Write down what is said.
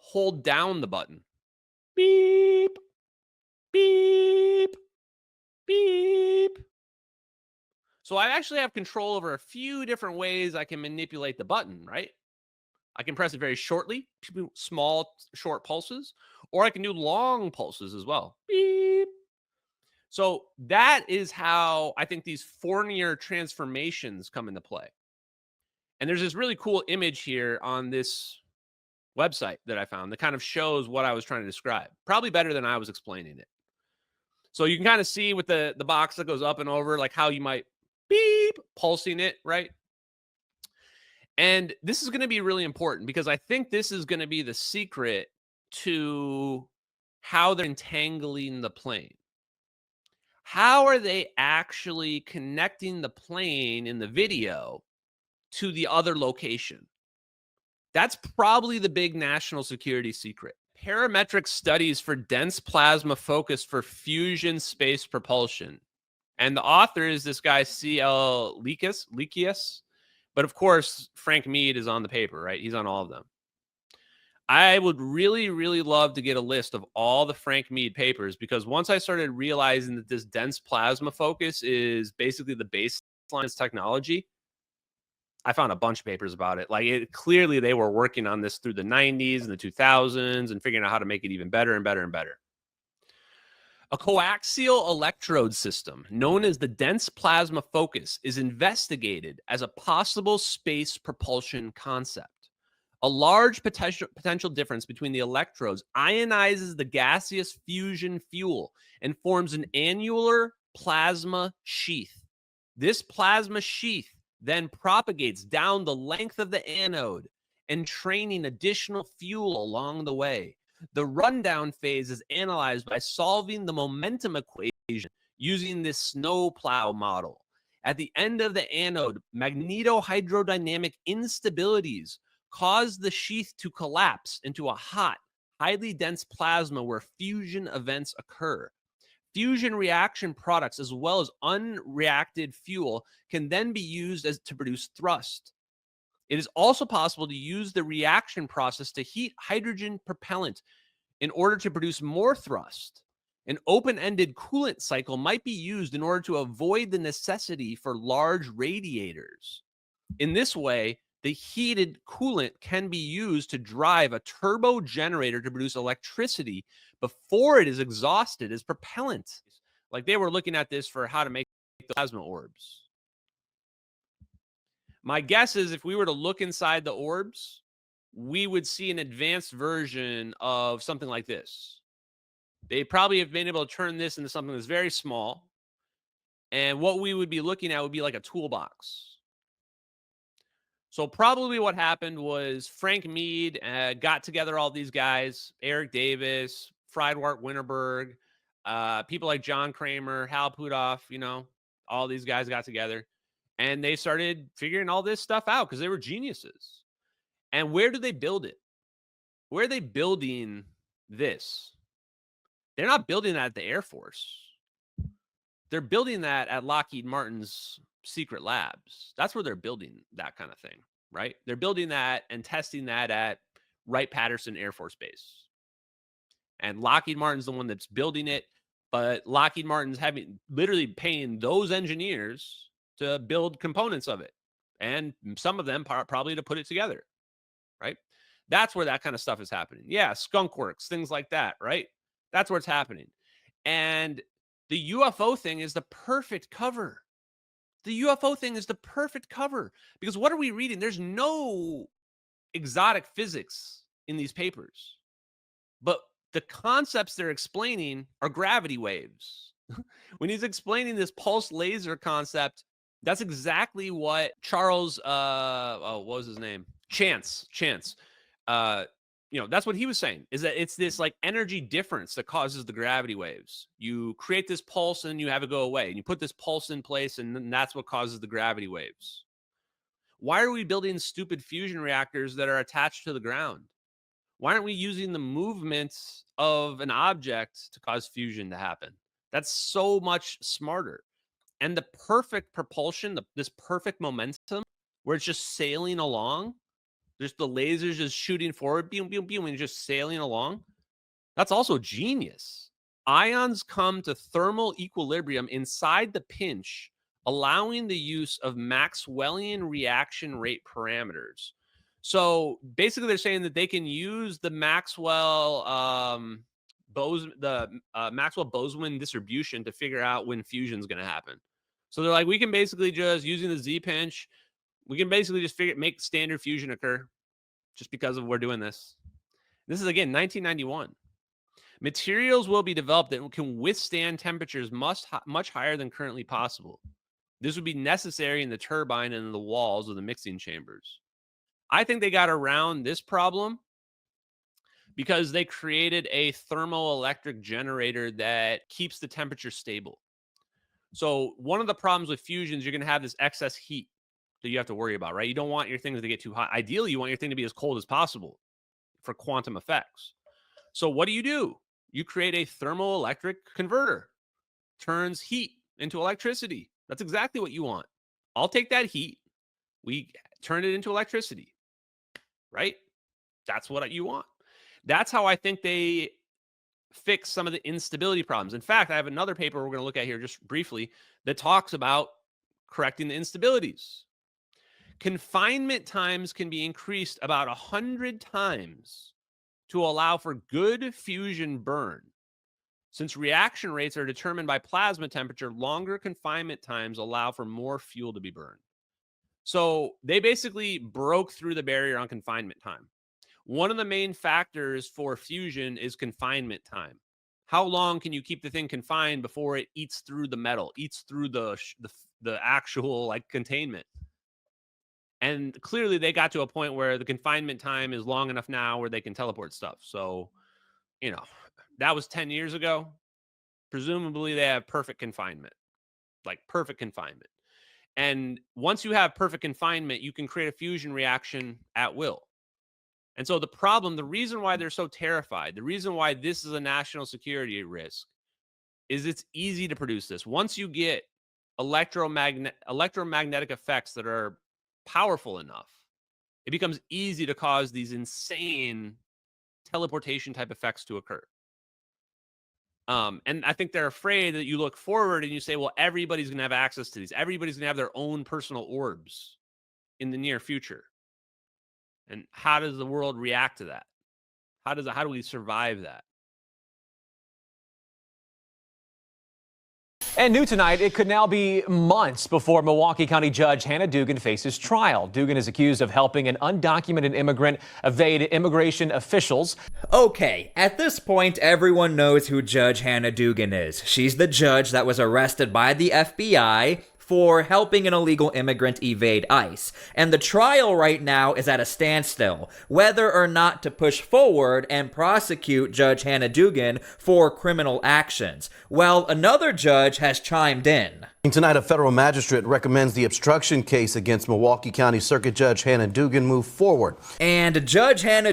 hold down the button. Beep, beep, beep. So I actually have control over a few different ways I can manipulate the button, right? I can press it very shortly, small, short pulses, or I can do long pulses as well. Beep. So that is how I think these Fourier transformations come into play. And there's this really cool image here on this website that I found that kind of shows what I was trying to describe, probably better than I was explaining it. So you can kind of see with the box that goes up and over, like how you might beep pulsing it, right? And this is going to be really important because I think this is going to be the secret to how they're entangling the plane. How are they actually connecting the plane in the video to the other location? That's probably the big national security secret. Parametric studies for dense plasma focus for fusion space propulsion. And the author is this guy, C.L. Likius. But of course, Frank Mead is on the paper, right? He's on all of them. I would really, really love to get a list of all the Frank Mead papers because once I started realizing that this dense plasma focus is basically the baseline of technology, I found a bunch of papers about it. Like clearly they were working on this through the 90s and the 2000s and figuring out how to make it even better and better and better. A coaxial electrode system known as the dense plasma focus is investigated as a possible space propulsion concept. A large potential difference between the electrodes ionizes the gaseous fusion fuel and forms an annular plasma sheath. This plasma sheath then propagates down the length of the anode, entraining additional fuel along the way. The rundown phase is analyzed by solving the momentum equation using this snowplow model. At the end of the anode, magnetohydrodynamic instabilities cause the sheath to collapse into a hot, highly dense plasma where fusion events occur. Fusion reaction products, as well as unreacted fuel, can then be used to produce thrust. It is also possible to use the reaction process to heat hydrogen propellant in order to produce more thrust. An open-ended coolant cycle might be used in order to avoid the necessity for large radiators. In this way, the heated coolant can be used to drive a turbo generator to produce electricity before it is exhausted as propellant. Like they were looking at this for how to make the plasma orbs. My guess is if we were to look inside the orbs, we would see an advanced version of something like this. They probably have been able to turn this into something that's very small. And what we would be looking at would be like a toolbox. So probably what happened was Frank Mead got together all these guys, Eric Davis, Friedwart Winterberg, people like John Kramer, Hal Puthoff, all these guys got together and they started figuring all this stuff out because they were geniuses. And where do they build it? Where are they building this? They're not building that at the Air Force. They're building that at Lockheed Martin's secret labs. That's where they're building that kind of thing, right? They're building that and testing that at Wright-Patterson Air Force Base. And Lockheed Martin's the one that's building it, but Lockheed Martin's literally paying those engineers to build components of it. And some of them probably to put it together, right? That's where that kind of stuff is happening. Yeah, Skunk Works, things like that, right? That's where it's happening. And the UFO thing is the perfect cover. The UFO thing is the perfect cover because what are we reading? There's no exotic physics in these papers, but the concepts they're explaining are gravity waves. When he's explaining this pulse laser concept, that's exactly what Charles, what was his name? Chance. That's what he was saying, is that it's this like energy difference that causes the gravity waves. You create this pulse and you have it go away, and you put this pulse in place, and then that's what causes the gravity waves. Why are we building stupid fusion reactors that are attached to the ground? Why aren't we using the movement of an object to cause fusion to happen? That's so much smarter. And the perfect propulsion, this perfect momentum where it's just sailing along, Just the lasers just shooting forward, boom, boom, boom, and just sailing along. That's also genius. Ions come to thermal equilibrium inside the pinch, allowing the use of Maxwellian reaction rate parameters. So basically, they're saying that they can use the Maxwell Maxwell-Boseman distribution to figure out when fusion is going to happen. So they're like, we can basically just using the Z pinch, we can basically just make standard fusion occur, just because of we're doing this. This is again 1991. Materials will be developed that can withstand temperatures much higher than currently possible. This would be necessary in the turbine and in the walls of the mixing chambers. I think they got around this problem because they created a thermoelectric generator that keeps the temperature stable. So one of the problems with fusion is you're going to have this excess heat that you have to worry about, right? You don't want your things to get too hot. Ideally, you want your thing to be as cold as possible for quantum effects. So what do? You create a thermoelectric converter, turns heat into electricity. That's exactly what you want. I'll take that heat. We turn it into electricity, right? That's what you want. That's how I think they fix some of the instability problems. In fact, I have another paper we're going to look at here just briefly that talks about correcting the instabilities. Confinement times can be increased about 100 times to allow for good fusion burn. Since reaction rates are determined by plasma temperature, longer confinement times allow for more fuel to be burned. So they basically broke through the barrier on confinement time. One of the main factors for fusion is confinement time. How long can you keep the thing confined before it eats through the metal, eats through the actual like containment? And clearly they got to a point where the confinement time is long enough now where they can teleport stuff. So, that was 10 years ago. Presumably they have perfect confinement, like perfect confinement. And once you have perfect confinement, you can create a fusion reaction at will. And so the reason why they're so terrified, the reason why this is a national security risk is it's easy to produce this. Once you get electromagnetic effects that are powerful enough, it becomes easy to cause these insane teleportation type effects to occur. And I think they're afraid that you look forward and you say, well, everybody's going to have access to these. Everybody's going to have their own personal orbs in the near future. And how does the world react to that? How do we survive that? And new tonight, it could now be months before Milwaukee County Judge Hannah Dugan faces trial. Dugan is accused of helping an undocumented immigrant evade immigration officials. Okay, at this point, everyone knows who Judge Hannah Dugan is. She's the judge that was arrested by the FBI for helping an illegal immigrant evade ICE. And the trial right now is at a standstill, whether or not to push forward and prosecute Judge Hannah Dugan for criminal actions. Well, another judge has chimed in. Tonight, a federal magistrate recommends the obstruction case against Milwaukee County Circuit Judge Hannah Dugan move forward. And Judge Hannah